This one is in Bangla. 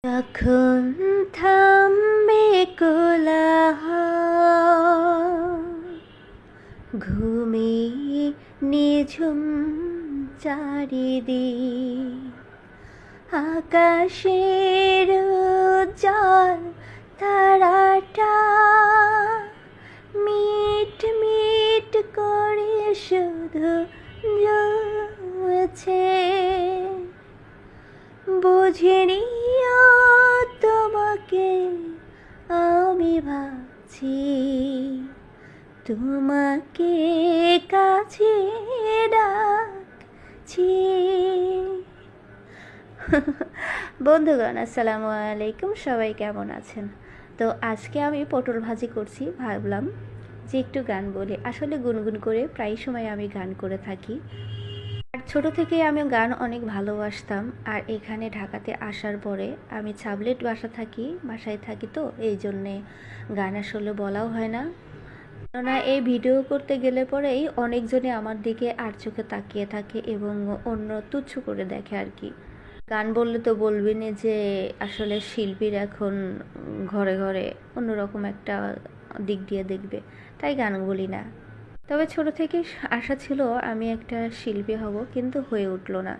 তখন থামবে কোলাহল, ঘুমিয়ে নিঝুম চারিদিক, আকাশের উজ্জ্বল তারাটা মিট মিট করে শুধু জ্বলছে। বুঝিনি তোমাকে আমি ভাবছি, তোমাকে কাছে ডাকছি। বন্ধুগণ, আসসালামু আলাইকুম। সবাই কেমন আছেন? তো আজকে আমি পটল ভাজি করছি। ভাবলাম যে একটু গান বলি। আসলে গুনগুন করে প্রায় সময় আমি গান করে থাকি। আর ছোট থেকে আমি গান অনেক ভালোবাসতাম। আর এখানে ঢাকাতে আসার পরে আমি ছাবলেট বাসায় থাকি, তো এই জন্যে গান আসলে বলাও হয় না। কেননা এই ভিডিও করতে গেলে পরেই অনেকজনে আমার দিকে আর চোখে তাকিয়ে থাকে এবং অন্য তুচ্ছ করে দেখে আর কি। গান বললে তো বলবি না যে আসলে শিল্পীর এখন ঘরে ঘরে অন্যরকম একটা দিক দিয়ে দেখবে, তাই গান বলি না। তবে ছোট থেকে আশা ছিল আমি একটা শিল্পী হব, কিন্তু হয়ে উঠলো না।